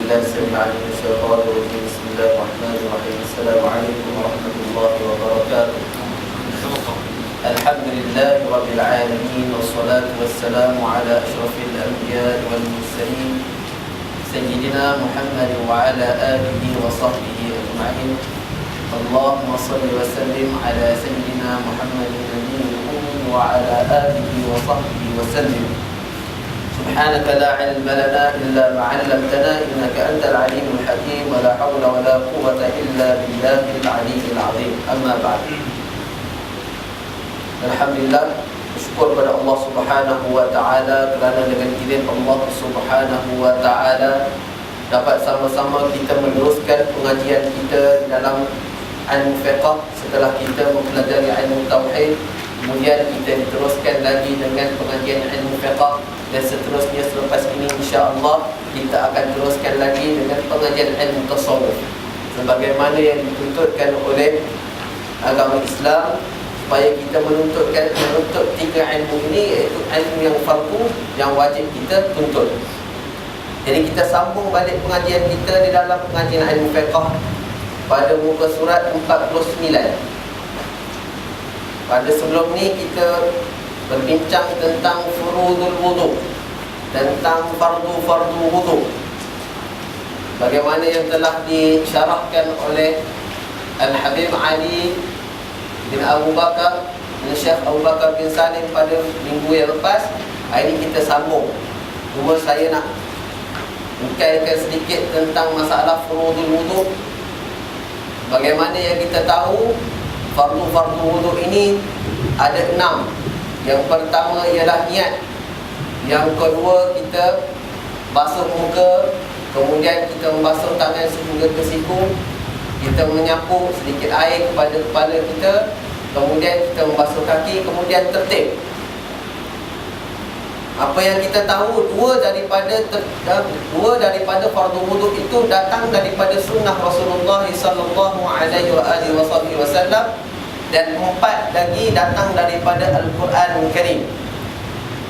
بالله السميع العليم من الشيطان الرجيم. بسم الله الرحمن الرحيم. السلام عليكم ورحمة الله وبركاته. الحمد لله رب العالمين، والصلاة والسلام على أشرف الأنبياء والمرسلين سيدنا محمد وعلى آله وصحبه أجمعين. اللهم صل وسلم على سيدنا محمد النبي الأمي وعلى آله وصحبه وسلم. سبحانك لا علم لنا إلا ما علمتنا إنك أنت العليم الحكيم، ولا حول ولا قوة إلا بالله العلي العظيم. أما بعد، Alhamdulillah, bersyukur pada Allah Subhanahu wa taala kerana dengan izin Allah Subhanahu wa taala dapat sama-sama kita meneruskan pengajian kita dalam ilmu fiqh setelah kita mempelajari ilmu tauhid. Kemudian kita diteruskan lagi dengan pengajian ilmu fiqh, dan seterusnya selepas ini insya-Allah kita akan teruskan lagi dengan pengajian ilmu tasawuf sebagaimana yang dituntutkan oleh agama Islam, supaya kita menuntut tiga ilmu ini, iaitu ilmu yang fardu, yang wajib kita tuntut. Jadi kita sambung balik pengajian kita di dalam pengajian ilmu fiqh pada muka surat 49. Pada sebelum ni kita berbincang tentang furudul wudu, tentang fardu-fardu wudu, bagaimana yang telah disyarahkan oleh Al-Habib Ali bin Abu Bakar bin Syekh Abu Bakar bin Salim pada minggu yang lepas. Hari ini kita sambung. Cuma saya nak uraikan sedikit tentang masalah furudul wudu. Bagaimana yang kita tahu, fardu-fardu wudu ini ada 6. Yang pertama ialah niat. Yang kedua, kita basuh muka, kemudian kita membasuh tangan sehingga ke siku. Kita menyapu sedikit air kepada kepala kita, kemudian kita membasuh kaki, kemudian tertib. Apa yang kita tahu, dua daripada fardu wudu itu datang daripada sunnah Rasulullah sallallahu alaihi wasallam, dan 4 lagi datang daripada Al-Quran Karim,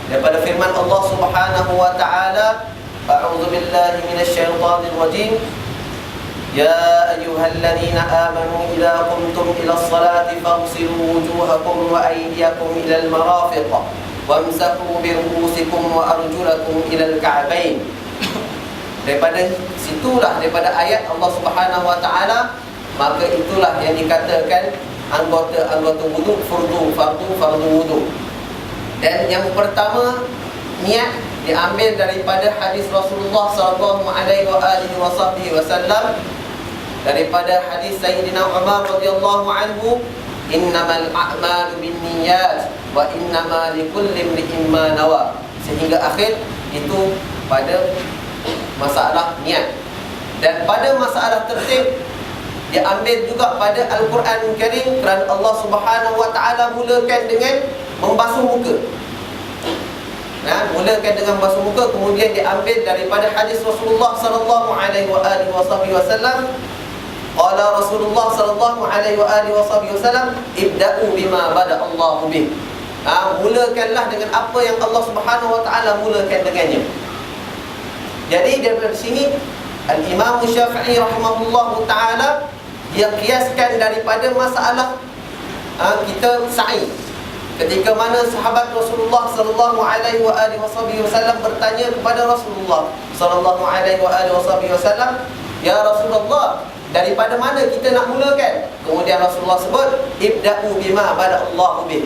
daripada firman Allah Subhanahu wa taala, a'udzu billahi minasyaitonir rajim. يا أيها الذين آمنوا إذا قمتم إلى الصلاة فاغسلوا وجوهكم وأيديكم إلى المرافق وامسحوا برؤوسكم وأرجلكم إلى الكعبين. Daripada situlah, daripada ayat Allah Subhanahu wa taala, maka itulah yang dikatakan anggota-anggota wudu, fardu wudu. Dan yang pertama, niat, diambil daripada hadis Rasulullah sallallahu alaihi wasallam, daripada hadis Sayyidina Umar radhiyallahu anhu, innamal a'malu binniyat wa innama likulli imrin ma nawa, sehingga akhir itu pada masalah niat. Dan pada masalah tertib diambil juga pada Al-Quran Karim, kerana Allah Subhanahu wa taala mulakan dengan membasuh muka. Mulakan dengan basuh muka, kemudian diambil daripada hadis Rasulullah sallallahu alaihi wasallam. Qala Rasulullah sallallahu alaihi wasallam, ibda'u bima bada Allahu bih. Mulakanlah dengan apa yang Allah Subhanahu wa taala mulakan dengannya. Jadi daripada sini Al-Imam Syafi'i rahimahullahu taala dia kiaskan daripada masalah kita sa'i. Ketika mana sahabat Rasulullah sallallahu alaihi wasallam bertanya kepada Rasulullah sallallahu alaihi wasallam, ya Rasulullah, daripada mana kita nak mulakan? Kemudian Rasulullah sebut, ibda'u bima bada Allahu bih,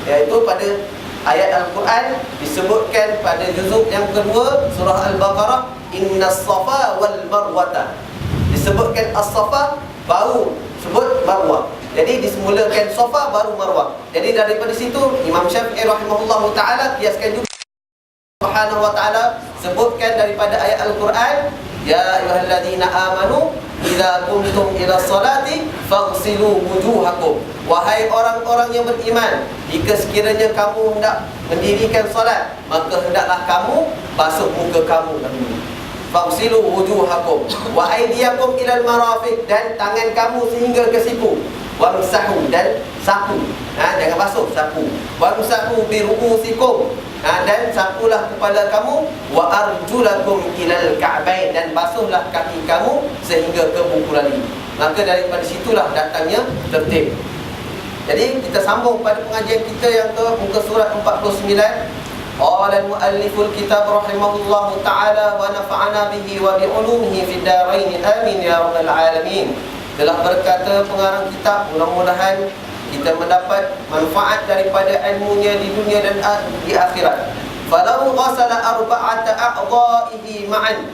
iaitu pada ayat Al-Quran disebutkan pada juzuk yang kedua surah Al-Baqarah, innas safa wal marwata. Disebutkan as-safa, baru sebut marwah. Jadi disemulakan safa baru marwah. Jadi daripada situ Imam Syafi'i rahimahullahu taala kiaskan juga Subhanahu wa taala sebutkan daripada ayat Al-Quran, ya ayyuhalladzina amanu idza qumtum ila sholati faghsilu wujuhakum. Wahai orang-orang yang beriman, jika sekiranya kamu hendak mendirikan solat, maka hendaklah kamu basuh muka kamu dahulu. Faghsilu wujuhakum wa aydiyakum ilal marafiq, dan tangan kamu sehingga ke siku. Wamsahu, dan sapu. Jangan basuh, sapu. Wamsahu bi ru'usikum, dan sapulah kepala kamu. Wa arjulakum ilal ka'bain, dan basuhlah kaki kamu sehingga ke buku lali. Maka daripada situlah datangnya tertib. Jadi kita sambung pada pengajian kita yang ke muka surat 49. Qala al-mualliful kitab rahimahullahu ta'ala wa nafa'ana bihi wa bi'ulumihi fid darain amin ya rabbal alamin. Telah berkata pengarang kitab, mudah-mudahan kita mendapat manfaat daripada ilmunya di dunia dan di akhirat. Falau ghasala arba'ata a'dha'ihi ma'an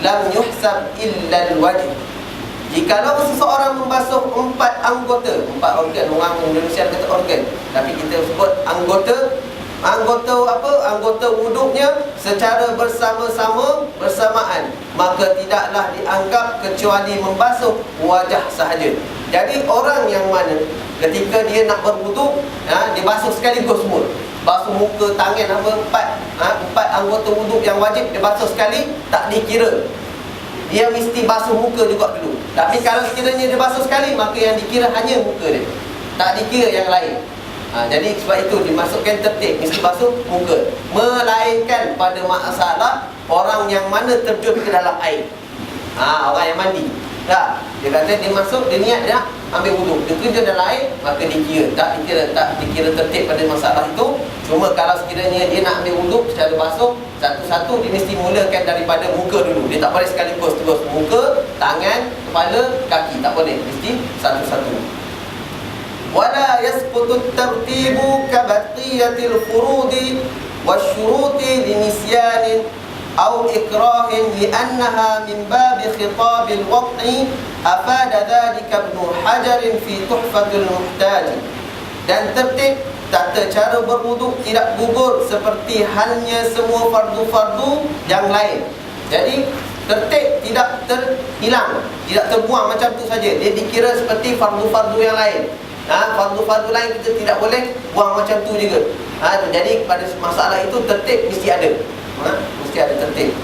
lam yuhsab illa al-wajh. Jikalau seseorang membasuh 4 anggota, 4 organ, orang Indonesia kata organ, tapi kita sebut anggota. Anggota wuduknya secara bersamaan, maka tidaklah dianggap kecuali membasuh wajah sahaja. Jadi orang yang mana ketika dia nak berwuduk, dia basuh sekaligus semua. Basuh muka, tangan, empat anggota wuduk yang wajib dia basuh sekali, tak dikira. Dia mesti basuh muka juga dulu. Tapi kalau sekiranya dia basuh sekali, maka yang dikira hanya muka dia, tak dikira yang lain. Jadi sebab itu dimasukkan tertib, mesti basuh muka. Melainkan pada masalah orang yang mana terjun ke dalam air, orang yang mandi. Dia kata dia masuk, dia niat dia ambil wuduk, dia terjun dalam air, maka dikira. Tak dikira tertib pada masalah itu. Cuma kalau sekiranya dia nak ambil wuduk secara basuh, satu-satu dia mesti mulakan daripada muka dulu. Dia tak boleh sekaligus terus muka, tangan, kepala, kaki, tak boleh, mesti satu-satu. Wala yasqutu at-tartibu ka baqiyatil furudi wasyuruti linisyanin aw ikrahin li'annaha min babi khitabil wad'i, afada dhalika Ibn Hajar fi Tuhfatul Muhtaj. Dan tertib tata cara berwuduk tidak gugur seperti halnya semua fardu-fardu yang lain. Jadi tertib tidak terhilang, tidak terbuang macam tu saja. Dia dikira seperti fardu-fardu yang lain. Fardu-fardu lain kita tidak boleh buang macam tu juga. Jadi pada masalah itu tertib mesti ada. Mesti ada tertib.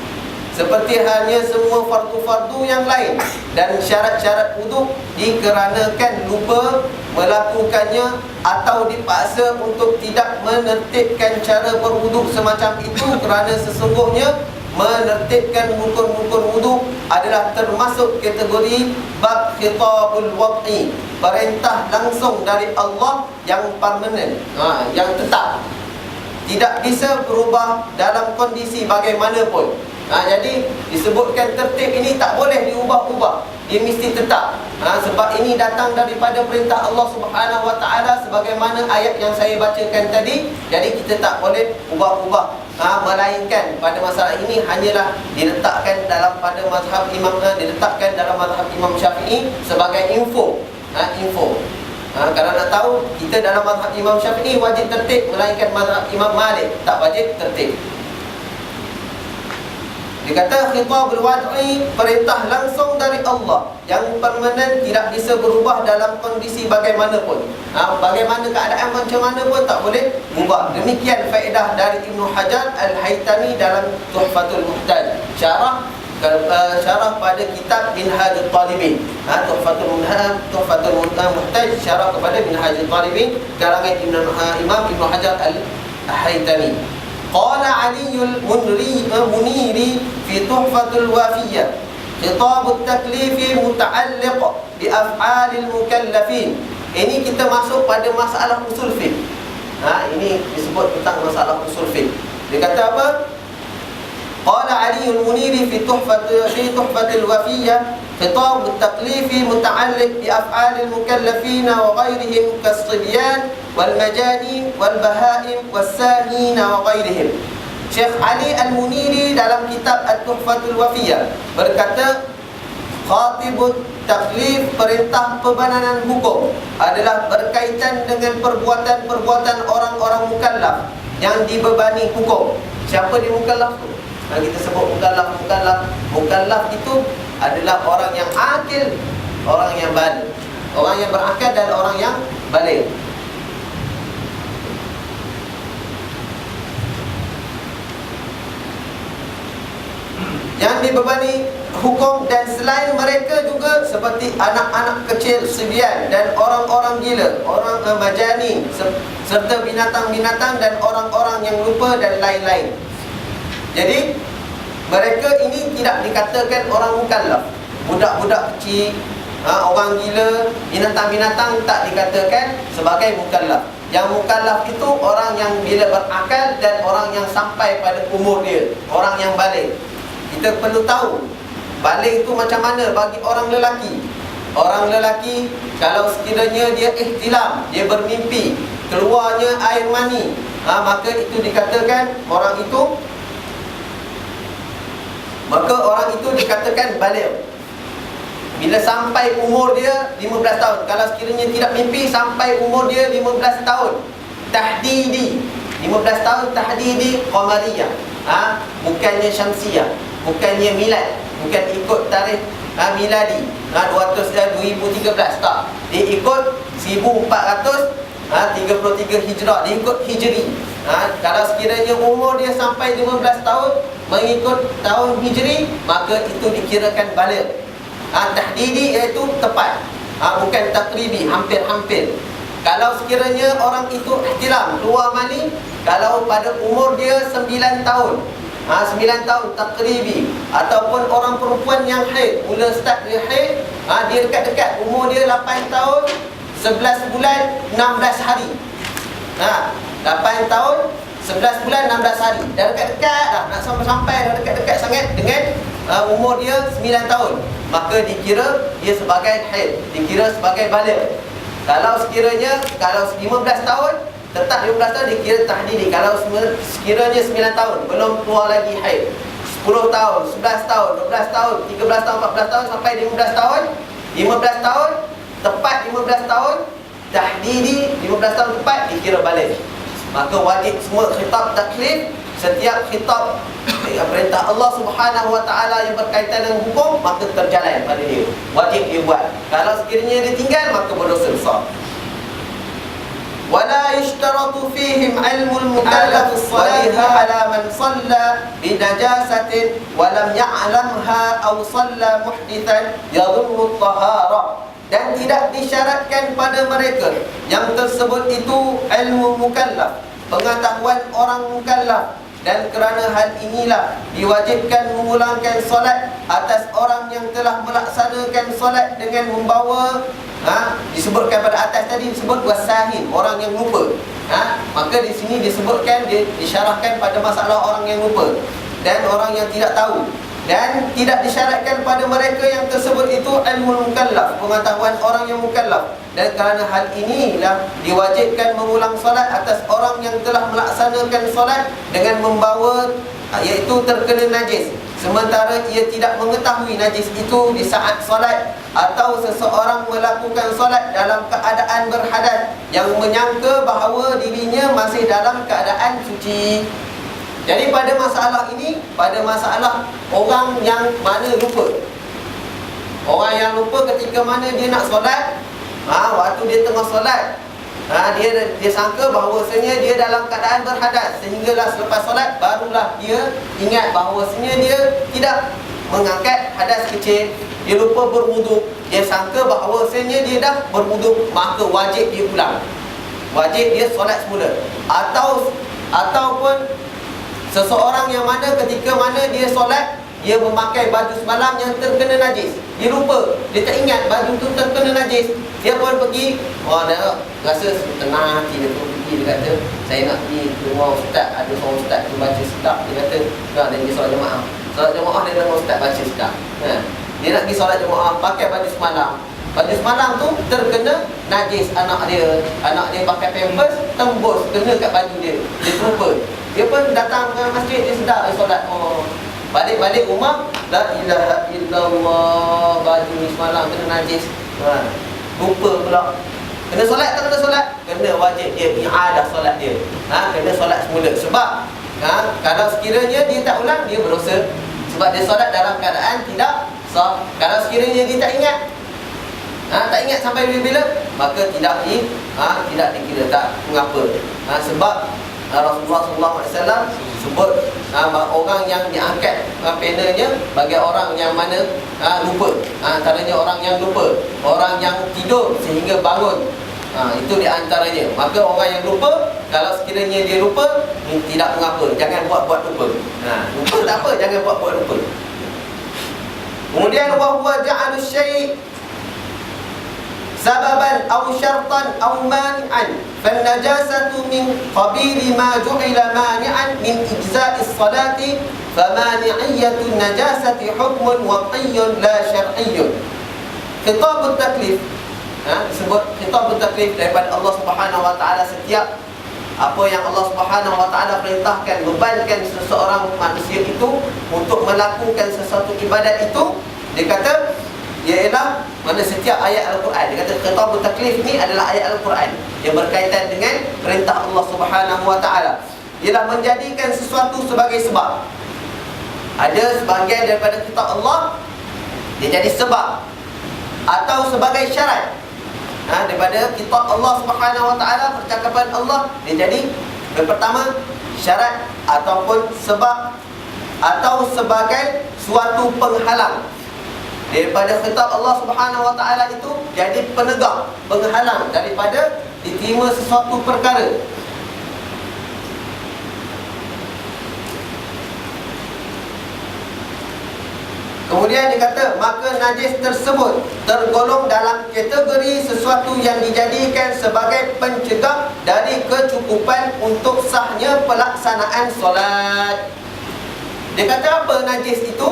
Seperti halnya semua fardu-fardu yang lain. Dan syarat-syarat wuduk dikarenakan lupa melakukannya atau dipaksa untuk tidak menertibkan cara berwuduk semacam itu, kerana sesungguhnya menertibkan rukun-rukun wuduk adalah termasuk kategori bab khitabul wad'i, perintah langsung dari Allah yang permanen, yang tetap, tidak bisa berubah dalam kondisi bagaimanapun. Jadi disebutkan tertib ini tak boleh diubah-ubah, dia mesti tetap. Sebab ini datang daripada perintah Allah Subhanahu Wa Taala sebagaimana ayat yang saya bacakan tadi. Jadi kita tak boleh ubah-ubah. Melainkan pada masalah ini hanyalah diletakkan dalam pada mazhab diletakkan dalam mazhab Imam Syafi'i sebagai info. Kalau nak tahu, kita dalam mazhab Imam Syafi'i wajib tertib, melainkan mazhab Imam Malik tak wajib tertib. Dia kata khitabul wad'i, perintah langsung dari Allah yang permanen, tidak bisa berubah dalam kondisi bagaimanapun. Bagaimana keadaan macam mana pun tak boleh ubah. Demikian faedah dari Ibn Hajar Al-Haytami dalam Tuhfatul Muhtaj, syarah pada kitab Minhajul Talibin. Tuhfatul Muhtaj, syarah kepada Minhajul Talibin, karangan Imam Ibn Hajar Al-Haytami. Qala Aliul Muniri fi Tuhfatul Wafiyah, khitabut taklifi muta'alliq bi af'alil mukallafin. Ini kita masuk pada masalah usul fiqh. Ini disebut tentang masalah usul fiqh. Dia kata apa? Qala Aliul Muniri fi Tuhfatul Wafiyah, khitabut taklifi muta'alliq bi af'alil mukallafin wa ghairihim kas-sibyan wal majanin wal bahaim was-sahin wa ghairihim. Syekh Ali Al-Muniri dalam kitab At-Tuhfatul Wafiyah berkata, khatibut taklif, perintah pembananan hukum, adalah berkaitan dengan perbuatan-perbuatan orang-orang mukallaf yang dibebani hukum. Siapa dia mukallaf tu? Kita sebut mukallaf. Mukallaf itu adalah orang yang akil, orang yang baligh, orang yang berakal dan orang yang baligh. yang dibebani hukum, dan selain mereka juga seperti anak-anak kecil, sibyan, dan orang-orang gila, orang majanin, serta binatang-binatang dan orang-orang yang lupa dan lain-lain. Jadi mereka ini tidak dikatakan orang mukallaf. Budak-budak kecil, orang gila, binatang-binatang tak dikatakan sebagai mukallaf. Yang mukallaf itu orang yang bila berakal dan orang yang sampai pada umur dia, orang yang baligh. Kita perlu tahu baligh itu macam mana bagi orang lelaki. Orang lelaki kalau sekiranya dia ihtilam, dia bermimpi, keluarnya air mani, maka itu dikatakan orang itu dikatakan baligh. Bila sampai umur dia 15 tahun. Kalau sekiranya tidak mimpi sampai umur dia 15 tahun, tahdidi 15 tahun, tahdidi qamariyah, bukannya syamsiyah, bukannya milad, bukan ikut tarikh miladi 2013, tak. Dia ikut 1433 Hijrah, dia ikut Hijri. Kalau sekiranya umur dia sampai 15 tahun mengikut tahun Hijri, maka itu dikirakan baligh. Tahdidi iaitu tepat, bukan takribi, hampir-hampir. Kalau sekiranya orang itu ihtilam, keluar mani, kalau pada umur dia 9 tahun, 9 tahun takribi, ataupun orang perempuan yang haid, mula start dia haid, dia dekat-dekat umur dia 8 tahun 11 bulan 16 hari. 8 tahun 11 bulan 16 hari. Dah dekat-dekat dah, nak sampai dah dekat-dekat sangat dengan umur dia 9 tahun. Maka dikira dia sebagai haid, dikira sebagai baligh. Kalau 15 tahun, tetap 15 tahun dikira tahdidi. Kalau sekiranya 9 tahun belum keluar lagi haid, 10 tahun, 11 tahun, 12 tahun, 13 tahun, 14 tahun sampai 15 tahun, 15 tahun tepat 15 tahun tahdidi, 15 tahun tepat dikira baligh. Maka wajib semua khitab taklif, setiap khitab perintah Allah Subhanahu wa taala yang berkaitan dengan hukum, maka terjalan pada dia. Wajib dia buat. Kalau sekiranya dia tinggal, maka berdosa besar. ولا يشترط فيهم علم المكلف الصلاة على من صلى بنجاسة ولم يعلمها أو صلى محدثا يظن الطهارة. Dan tidak disyaratkan pada mereka yang tersebut itu ilmu mukallaf, pengetahuan orang mukallaf. Dan kerana hal inilah diwajibkan mengulangkan solat atas orang yang telah melaksanakan solat dengan membawa, disebutkan pada atas tadi disebut wasahin, orang yang lupa. Maka di sini disebutkan, disyarahkan pada masalah orang yang lupa dan orang yang tidak tahu. Dan tidak disyaratkan pada mereka yang tersebut itu ilmu mukallaf, pengetahuan orang yang mukallaf. Dan kerana hal inilah diwajibkan mengulang solat atas orang yang telah melaksanakan solat dengan membawa, iaitu terkena najis, sementara ia tidak mengetahui najis itu di saat solat, atau seseorang melakukan solat dalam keadaan berhadas yang menyangka bahawa dirinya masih dalam keadaan suci. Jadi pada masalah ini, pada masalah orang yang mana lupa, orang yang lupa ketika mana dia nak solat, waktu dia tengah solat, dia sangka bahawasanya dia dalam keadaan berhadas, sehinggalah selepas solat barulah dia ingat bahawasanya dia tidak mengangkat hadas kecil. Dia lupa berwuduk, dia sangka bahawasanya dia dah berwuduk, maka wajib dia ulang, wajib dia solat semula. Ataupun seseorang yang mana ketika mana dia solat, dia memakai baju semalam yang terkena najis, dia lupa, dia tak ingat baju tu terkena najis. Dia pun pergi, dah rasa tenang hati dia pun pergi, dia kata saya nak pergi ke rumah ustaz, ada seorang ustaz tu baca sedap. Dia kata dan dia solat jemaah. Solat jemaah dia dengar ustaz baca sedap. Dia nak pergi solat jemaah pakai baju semalam. Baju semalam tu terkena najis, anak dia pakai pampers, tembus kena kat baju dia. Dia terlupa. Dia pun datang ke masjid, dia sedar dia solat. Balik rumah, la ilaha illallah, baju ni semalam kena najis. Lupa pula. Kena solat tak kena solat? Kena, wajib dia i'adah solat dia. Kena solat semula. Sebab kalau sekiranya dia tak ulang, dia berdosa. Sebab dia solat dalam keadaan tidak sah. Kalau sekiranya dia tak ingat, tak ingat sampai bila-bila, maka tidak dikira tak mengapa. Sebab Rasulullah SAW sebut orang yang diangkat panelnya bagi orang yang mana lupa. Antaranya orang yang lupa, orang yang tidur sehingga bangun. Itu di antaranya. Maka orang yang lupa, kalau sekiranya dia lupa, tidak mengapa, jangan buat-buat lupa. Lupa tak apa, jangan buat-buat lupa. Kemudian wa huwa ja'alu syai' sababan aw syartan aw mani'an fan najasatu min qabili ma ju'ila mani'an min ijza'is salati famani'iyyatun najasati hukmun waqiyyun la syar'iyyun. Khitabut taklif disebut khitabut taklif daripada Allah Subhanahu wa taala. Setiap apa yang Allah Subhanahu wa taala perintahkan, bebankan seseorang manusia itu untuk melakukan sesuatu ibadat itu, dia kata ialah mana setiap ayat Al-Quran. Dia kata khitabut taklif ni adalah ayat Al-Quran yang berkaitan dengan perintah Allah Subhanahu wa taala. Ialah menjadikan sesuatu sebagai sebab. Ada sebahagian daripada kitab Allah dia jadi sebab atau sebagai syarat. Daripada kitab Allah Subhanahu wa taala, percakapan Allah, dia jadi yang pertama syarat ataupun sebab atau sebagai suatu penghalang. Daripada kitab Allah Subhanahu wa taala itu jadi penegak, penghalang daripada diterima sesuatu perkara. Kemudian dia kata, maka najis tersebut tergolong dalam kategori sesuatu yang dijadikan sebagai pencegah dari kecukupan untuk sahnya pelaksanaan solat. Dia kata apa najis itu?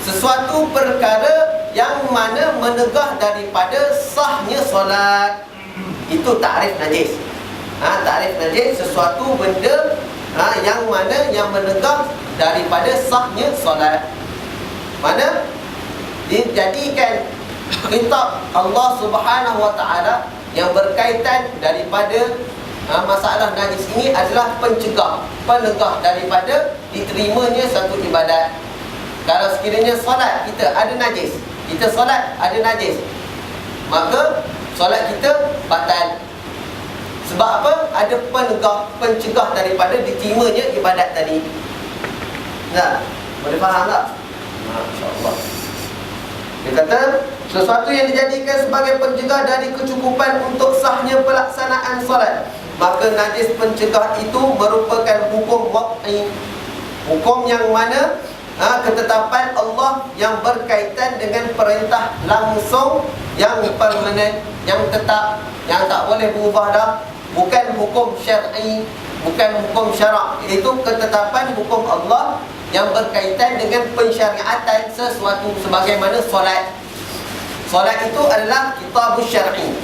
Sesuatu perkara yang mana menegah daripada sahnya solat. Itu takrif najis. Takrif najis sesuatu benda yang mana yang menegah daripada sahnya solat. Mana dijadikan kitab Allah Subhanahu wa taala yang berkaitan daripada masalah najis ini adalah pencegah, penegah daripada diterimanya satu ibadat. Kalau sekiranya solat kita ada najis, kita solat ada najis, maka solat kita batal. Sebab apa? Ada penegah, pencegah daripada diterimanya ibadat tadi. Boleh faham tak? InsyaAllah. Dia kata sesuatu yang dijadikan sebagai pencegah dari kecukupan untuk sahnya pelaksanaan solat, maka najis pencegah itu merupakan hukum waqi, hukum yang mana ketetapan Allah yang berkaitan dengan perintah langsung, yang permanen, yang tetap, yang tak boleh berubah dah. Bukan hukum syar'i, bukan hukum syarak. Itu ketetapan hukum Allah yang berkaitan dengan pensyariatan sesuatu, sebagaimana solat. Solat itu adalah kitabus syar'i,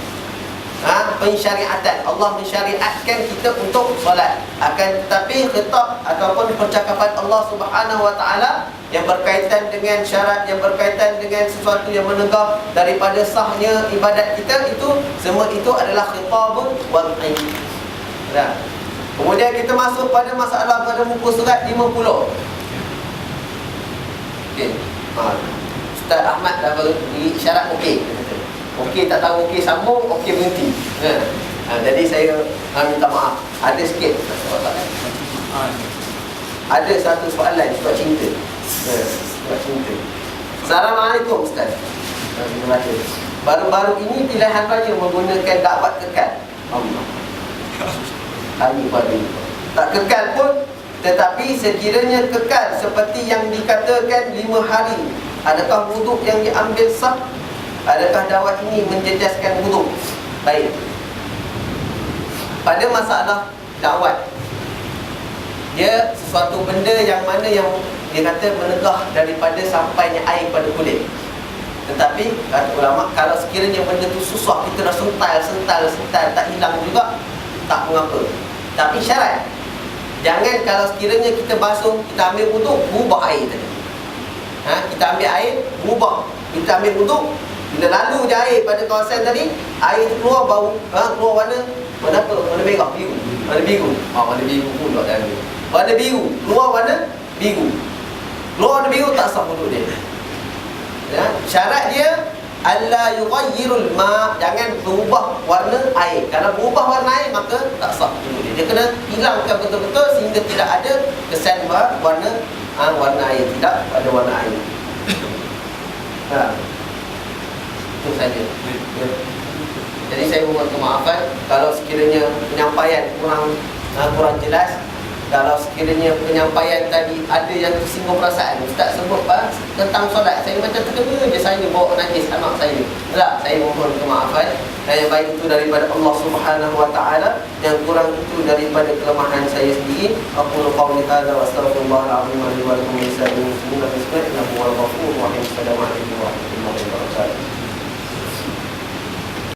pensyariatan. Allah mensyariatkan kita untuk solat. Akan tetapi khitab ataupun percakapan Allah Subhanahu wa taala yang berkaitan dengan syarat, yang berkaitan dengan sesuatu yang menegah daripada sahnya ibadat kita, itu semua itu adalah khitabun wad'i. Kemudian kita masuk pada masalah pada muka surat 50. Ustaz Ahmad dah beri isyarat okey. Okey tak tahu, okey sambung, okey berhenti. Jadi saya minta maaf. Ada sikit ada satu soalan sebab cinta. Sebab cinta. Assalamualaikum Ustaz. Terima kasih. Baru-baru ini pilihan raya menggunakan dakwat kekal. Allah. Hari pada tak kekal pun, tetapi sekiranya kekal seperti yang dikatakan 5 hari, adakah wuduk yang diambil sah? Adakah dakwat ini menjejaskan wuduk? Baik. Pada masalah dakwat, dia sesuatu benda yang mana yang dia kata menegah daripada sampainya air pada kulit. Tetapi kata ulama, kalau sekiranya benda tu susah, kita dah sental tak hilang juga, tak mengapa. Tapi syarat, jangan kalau sekiranya kita basuh, kita ambil wuduk, berubah air tadi. Kita ambil air, berubah. Kita ambil wuduk, bila lalu je air pada kawasan tadi, air tu keluar bau, keluar warna apa? Warna merah, biru. Warna biru. Warna biru pula dah ambil. Warna biru, keluar warna biru. Keluar warna biru, tak sah wuduk dia. Syarat dia alla yughayyirul ma', jangan berubah warna air. Kalau berubah warna air, maka tak sah wuduk dia. Dia kena hilangkan betul-betul sehingga tidak ada warna air, tidak pada warna air. Itu saja. Ya. Jadi saya mohon kemaafan kalau sekiranya penyampaian kurang jelas. Kalau sekiranya penyampaian tadi ada yang tersinggung perasaan, Ustaz sebut tentang solat, saya macam terkena je saya bawa najis anak saya. Tak, saya mohon kemaafan. Yang baik itu daripada Allah Subhanahu wa taala, yang kurang itu daripada kelemahan saya sendiri. Aqulu qawli hadza wa astaghfirullahal azim li wa lakum wa lisa'iril muslimin. Bismillahirrahmanirrahim. Assalamualaikum warahmatullahi wabarakatuh.